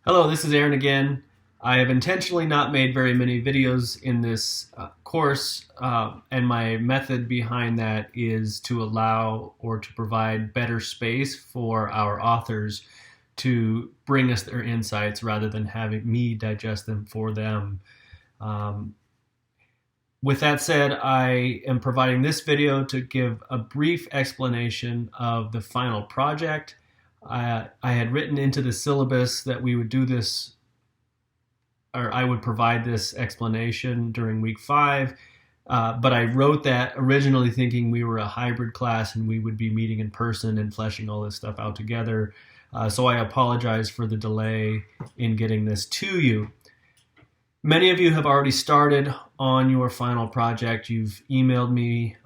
Hello, this is Aaron again. I have intentionally not made very many videos in this course, and my method behind that is to allow or to provide better space for our authors to bring us their insights rather than having me digest them for them. Um, with that said, I am providing this video to give a brief explanation of the final project. I had written into the syllabus that we would do this, or I would provide this explanation during week 5, but I wrote that originally thinking we were a hybrid class and we would be meeting in person and fleshing all this stuff out together. So I apologize for the delay in getting this to you. Many of you have already started on your final project. You've emailed me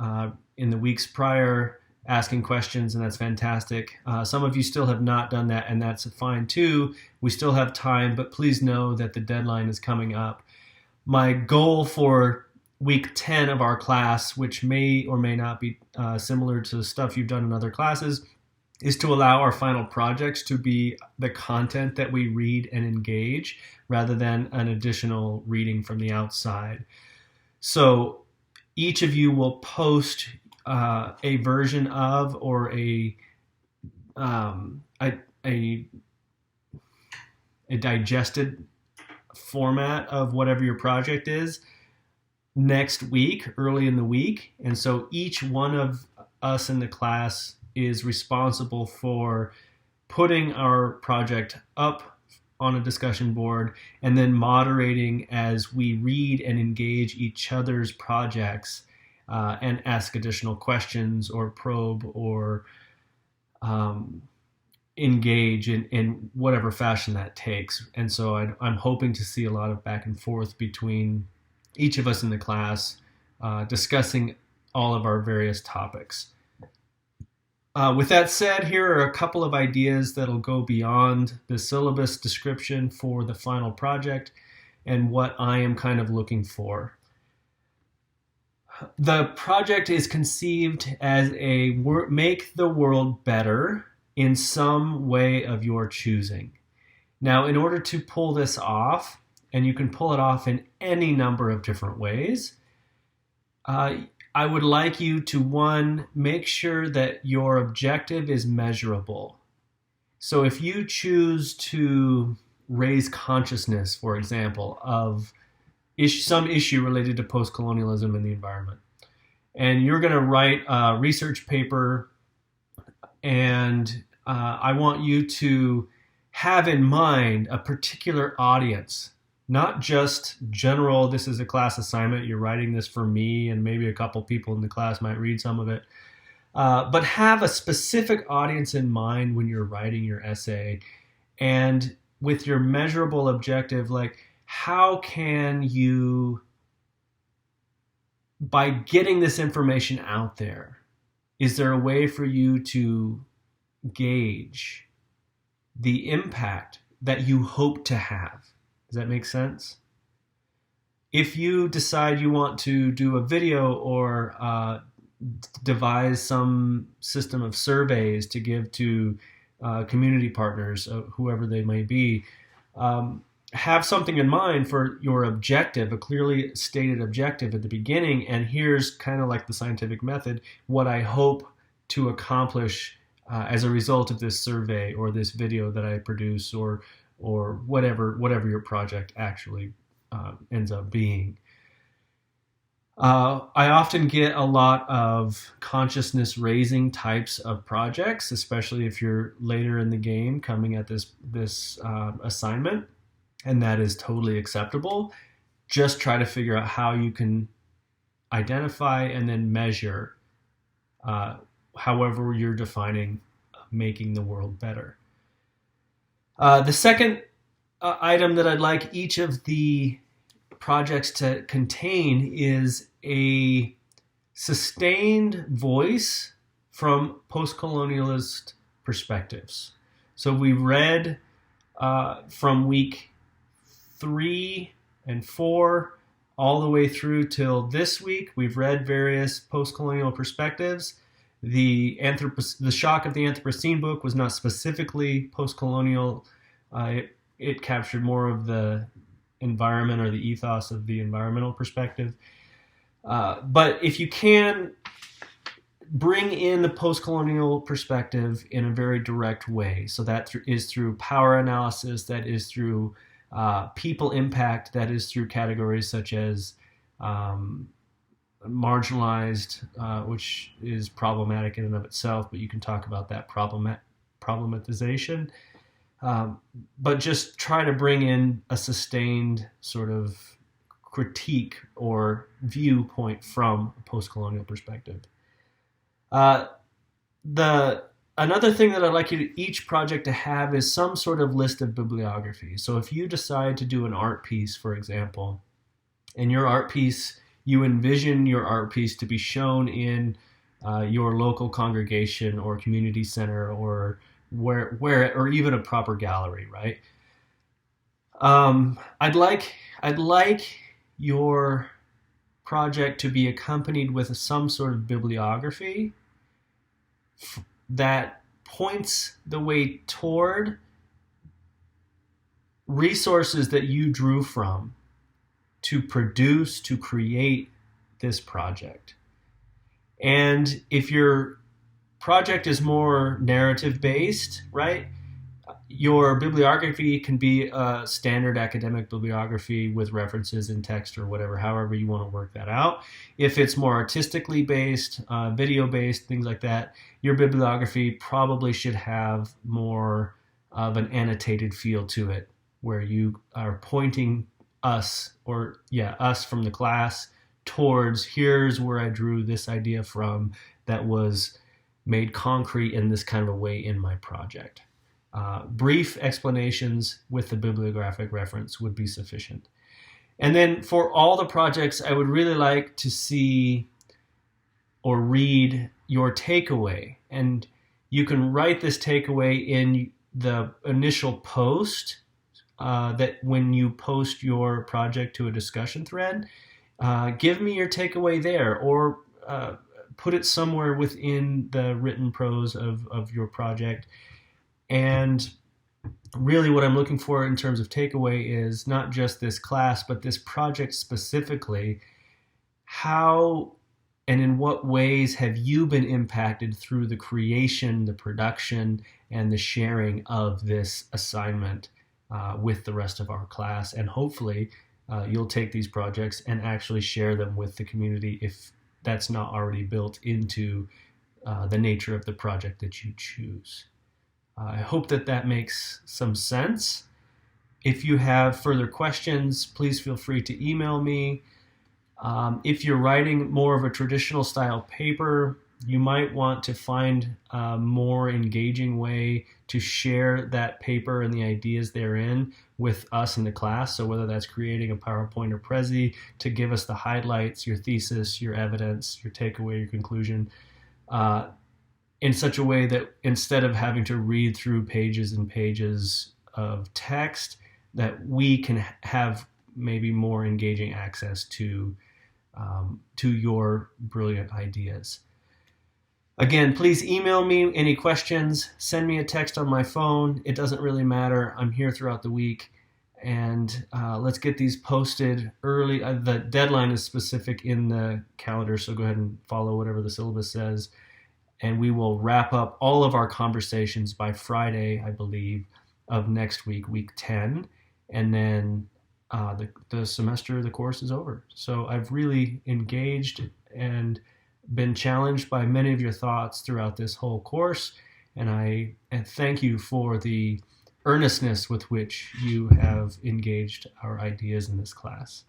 in the weeks prior asking questions, and that's fantastic. Some of you still have not done that, and that's fine too. We still have time, but please know that the deadline is coming up. My goal for week 10 of our class, which may or may not be similar to stuff you've done in other classes, is to allow our final projects to be the content that we read and engage rather than an additional reading from the outside. So each of you will post a version of or a digested format of whatever your project is next week, early in the week. And so each one of us in the class is responsible for putting our project up on a discussion board and then moderating as we read and engage each other's projects and ask additional questions or probe or engage in whatever fashion that takes. And so I'm hoping to see a lot of back and forth between each of us in the class discussing all of our various topics. With that said, here are a couple of ideas that'll go beyond the syllabus description for the final project and what I am kind of looking for. The project is conceived as a make the world better in some way of your choosing. Now, in order to pull this off, and you can pull it off in any number of different ways, I would like you to, one, make sure that your objective is measurable. So if you choose to raise consciousness, for example, of some issue related to post-colonialism and the environment, and you're going to write a research paper, and I want you to have in mind a particular audience. Not just general, this is a class assignment, you're writing this for me, and maybe a couple people in the class might read some of it. But have a specific audience in mind when you're writing your essay, and with your measurable objective, like how can you, by getting this information out there, is there a way for you to gauge the impact that you hope to have? Does that make sense? If you decide you want to do a video or devise some system of surveys to give to community partners, whoever they may be, have something in mind for your objective, a clearly stated objective at the beginning, and here's kind of like the scientific method, what I hope to accomplish as a result of this survey or this video that I produce or whatever your project actually ends up being. I often get a lot of consciousness raising types of projects, especially if you're later in the game coming at this assignment, and that is totally acceptable. Just try to figure out how you can identify and then measure however you're defining making the world better. The second item that I'd like each of the projects to contain is a sustained voice from post-colonialist perspectives. So we read from week 3 and 4 all the way through till this week. We've read various post-colonial perspectives. The Shock of the Anthropocene book was not specifically post-colonial. it captured more of the environment or the ethos of the environmental perspective. But if you can bring in the post-colonial perspective in a very direct way, so that is through power analysis, that is through people impact, that is through categories such as marginalized, which is problematic in and of itself, but you can talk about that problematization. But just try to bring in a sustained sort of critique or viewpoint from a post-colonial perspective. Another thing that I'd like each project to have is some sort of list of bibliography. So if you decide to do an art piece, for example, and your art piece, you envision your art piece to be shown in your local congregation or community center or where or even a proper gallery, right? I'd like your project to be accompanied with some sort of bibliography that points the way toward resources that you drew from to produce, to create this project. And if your project is more narrative based, right, your bibliography can be a standard academic bibliography with references in text or whatever, however you want to work that out. If it's more artistically based, video based, things like that, your bibliography probably should have more of an annotated feel to it, where you are pointing us from the class towards, here's where I drew this idea from that was made concrete in this kind of a way in my project. Brief explanations with the bibliographic reference would be sufficient. And then for all the projects, I would really like to see or read your takeaway. And you can write this takeaway in the initial post, that when you post your project to a discussion thread, give me your takeaway there, or put it somewhere within the written prose of your project. And really what I'm looking for in terms of takeaway is not just this class, but this project specifically. How and in what ways have you been impacted through the creation, the production, and the sharing of this assignment with the rest of our class? And hopefully you'll take these projects and actually share them with the community if that's not already built into the nature of the project that you choose. I hope that makes some sense. If you have further questions, please feel free to email me. If you're writing more of a traditional style paper, you might want to find a more engaging way to share that paper and the ideas therein with us in the class. So whether that's creating a PowerPoint or Prezi to give us the highlights, your thesis, your evidence, your takeaway, your conclusion, in such a way that instead of having to read through pages and pages of text, that we can have maybe more engaging access to your brilliant ideas. Again, please email me any questions, send me a text on my phone. It doesn't really matter. I'm here throughout the week. And let's get these posted early. The deadline is specific in the calendar, so go ahead and follow whatever the syllabus says. And we will wrap up all of our conversations by Friday, I believe, of next week, week 10. And then the semester, the course is over. So I've really engaged and been challenged by many of your thoughts throughout this whole course. And thank you for the earnestness with which you have engaged our ideas in this class.